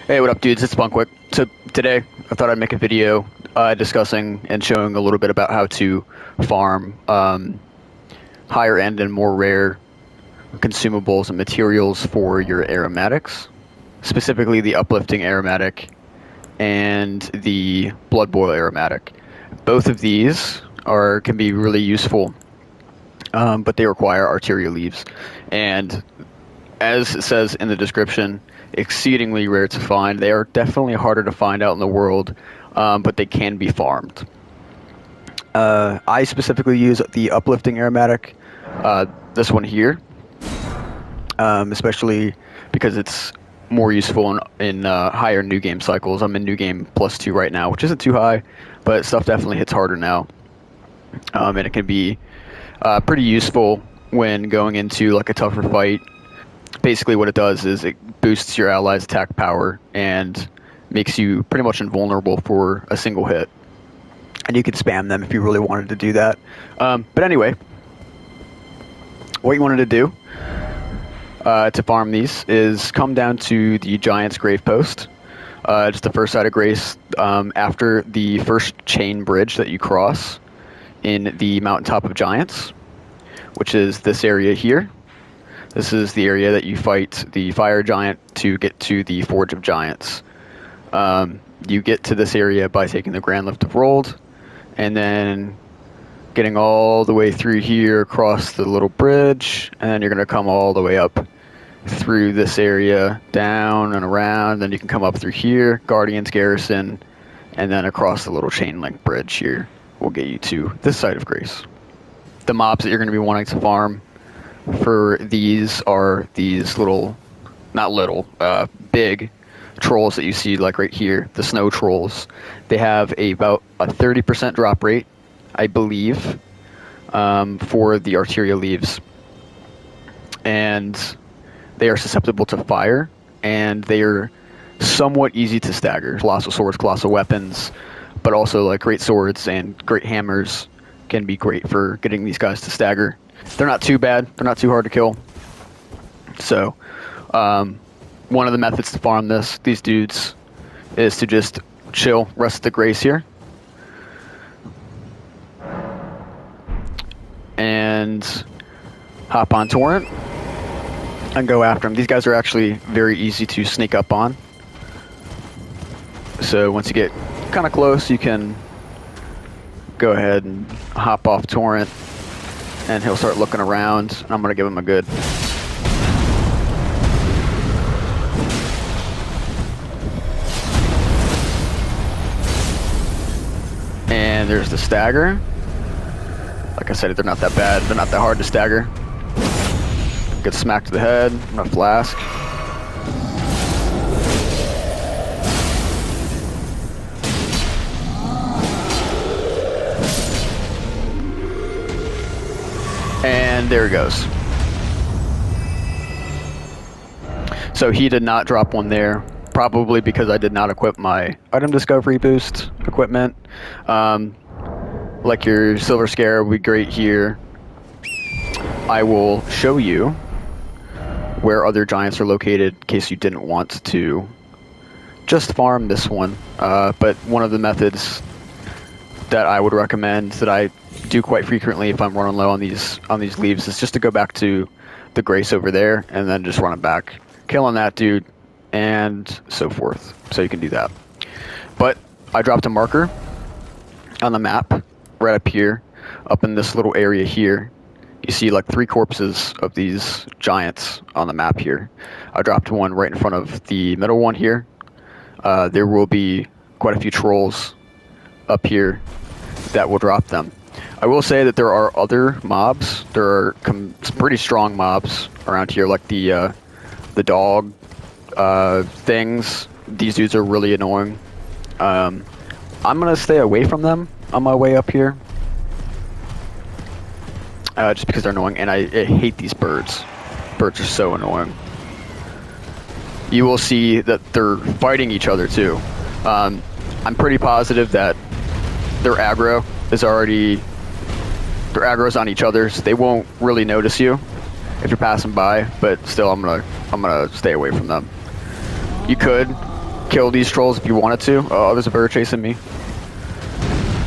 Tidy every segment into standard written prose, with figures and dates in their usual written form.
Hey, what up, dudes? It's Bunkwick. So today, I thought I'd make a video discussing and showing a little bit about how to farm higher end and more rare consumables and materials for your aromatics, specifically the uplifting aromatic and the blood boil aromatic. Both of these can be really useful, but they require Arteria leaves, and as it says in the description, exceedingly rare to find. They are definitely harder to find out in the world, but they can be farmed. I specifically use the uplifting aromatic, this one here, especially because it's more useful in higher new game cycles. I'm in new game +2 right now, which isn't too high, but stuff definitely hits harder now. And it can be pretty useful when going into like a tougher fight. Basically what it does is it boosts your allies' attack power and makes you pretty much invulnerable for a single hit. And you can spam them if you really wanted to do that. But anyway, what you wanted to do to farm these is come down to the Giant's Grave Post. Just the first side of Grace, after the first chain bridge that you cross in the Mountaintop of Giants, which is this area here. This is the area that you fight the Fire Giant to get to the Forge of Giants. You get to this area by taking the Grand Lift of Rold, and then getting all the way through here across the little bridge, and then you're going to come all the way up through this area, down and around, then you can come up through here, Guardian's Garrison, and then across the little chain link bridge here will get you to this side of Grace. The mobs that you're going to be wanting to farm for these are these big trolls that you see like right here, the snow trolls. They have about a 30% drop rate, I believe, for the Arteria leaves. And they are susceptible to fire, and they are somewhat easy to stagger. Colossal swords, colossal weapons, but also like great swords and great hammers can be great for getting these guys to stagger. They're not too bad. They're not too hard to kill. So, one of the methods to farm these dudes is to just chill, rest the Grace here. And hop on Torrent and go after them. These guys are actually very easy to sneak up on. So once you get kind of close, you can go ahead and hop off Torrent, and he'll start looking around, and I'm going to give him a good... And there's the stagger. Like I said, they're not that bad. They're not that hard to stagger. Get smacked to the head, a flask. And there he goes. So he did not drop one there, probably because I did not equip my item discovery boost equipment. Like your Silver Scare would be great here. I will show you where other giants are located in case you didn't want to just farm this one. But one of the methods that I would recommend, that I do quite frequently if I'm running low on these leaves, is just to go back to the Grace over there and then just run it back, killing that dude, and so forth. So you can do that. But I dropped a marker on the map right up here, up in this little area here. You see like 3 corpses of these giants on the map here. I dropped one right in front of the middle one here. There will be quite a few trolls up here that will drop them. I will say that there are other mobs. There are some pretty strong mobs around here, like the dog things. These dudes are really annoying. I'm gonna stay away from them on my way up here, just because they're annoying, and I hate these birds. Birds are so annoying. You will see that they're fighting each other too. I'm pretty positive that their aggro is already... Their aggro's on each other, so they won't really notice you if you're passing by, but still I'm gonna stay away from them. You could kill these trolls if you wanted to. Oh, there's a bird chasing me.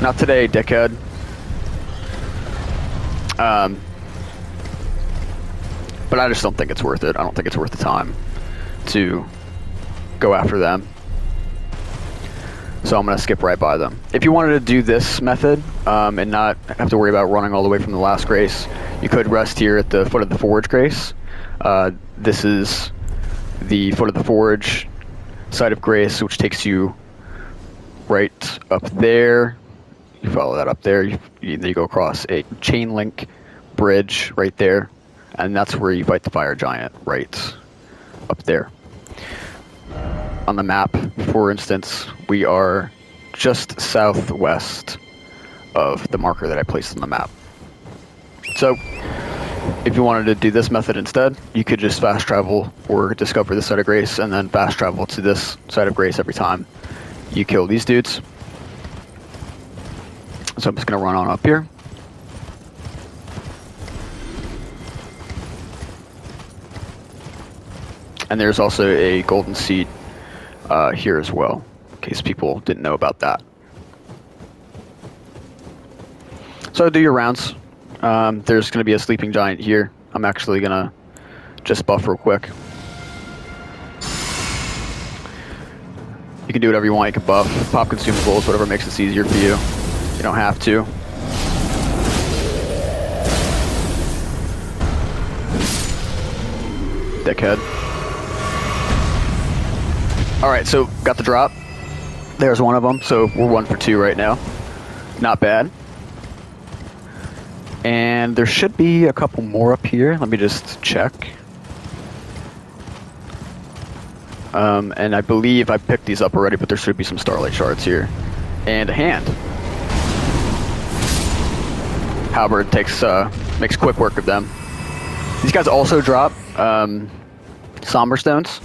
Not today, dickhead. But I just don't think it's worth it. I don't think it's worth the time to go after them. So I'm going to skip right by them. If you wanted to do this method and not have to worry about running all the way from the last grace, you could rest here at the foot of the forge grace. This is the foot of the forge site of grace, which takes you right up there. You follow that up there. You go across a chain link bridge right there, and that's where you fight the fire giant, right up there. On the map, for instance, we are just southwest of the marker that I placed on the map. So, if you wanted to do this method instead, you could just fast travel or discover this site of grace and then fast travel to this site of grace every time you kill these dudes. So I'm just going to run on up here. And there's also a golden seed here as well, in case people didn't know about that. So do your rounds. There's going to be a sleeping giant here. I'm actually going to just buff real quick. You can do whatever you want. You can buff, pop consumables, whatever makes it easier for you. You don't have to. Dickhead. Alright, so got the drop. There's one of them, so we're 1 for 2 right now. Not bad. And there should be a couple more up here. Let me just check. And I believe I picked these up already, but there should be some starlight shards here. And a hand. Halberd makes quick work of them. These guys also drop somber stones.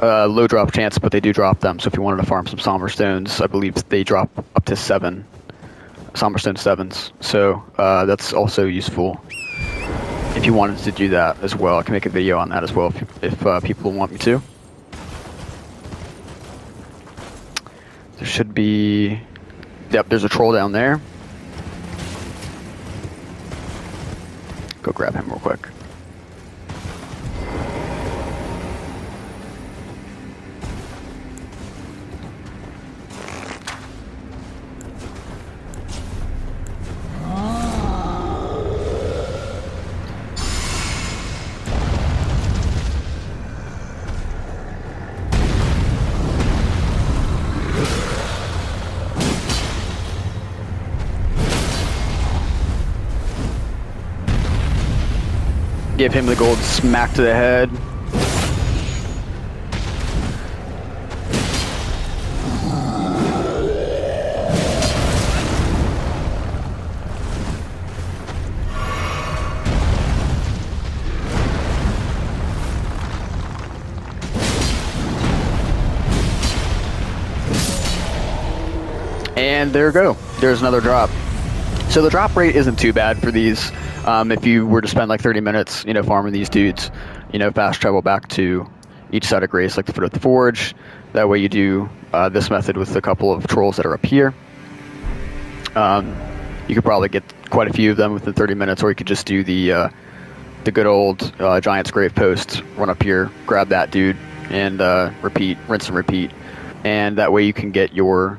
Low drop chance, but they do drop them. So if you wanted to farm some somber stones, I believe they drop up to 7 somber stone 7s. So that's also useful if you wanted to do that as well. I can make a video on that as well if people want me to. There should be... Yep, there's a troll down there. Go grab him real quick. Give him the gold smack to the head. And there we go. There's another drop. So the drop rate isn't too bad for these. If you were to spend like 30 minutes, farming these dudes, fast travel back to each side of grace, like the foot of the forge. That way you do this method with a couple of trolls that are up here. You could probably get quite a few of them within 30 minutes, or you could just do the good old Giant's Grave Post, run up here, grab that dude, and repeat, rinse and repeat. And that way you can get your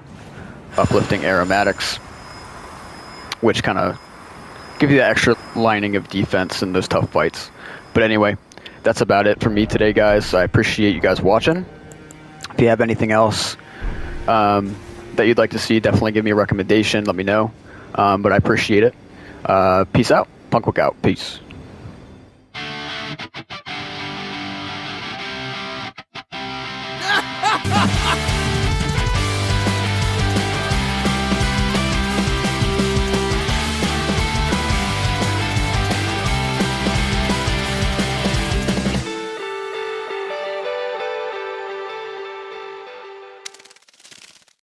uplifting aromatics, which kind of give you that extra lining of defense in those tough fights. But anyway, that's about it for me today, guys. I appreciate you guys watching. If you have anything else that you'd like to see, definitely give me a recommendation. Let me know. But I appreciate it. Peace out. Punkwick out. Peace.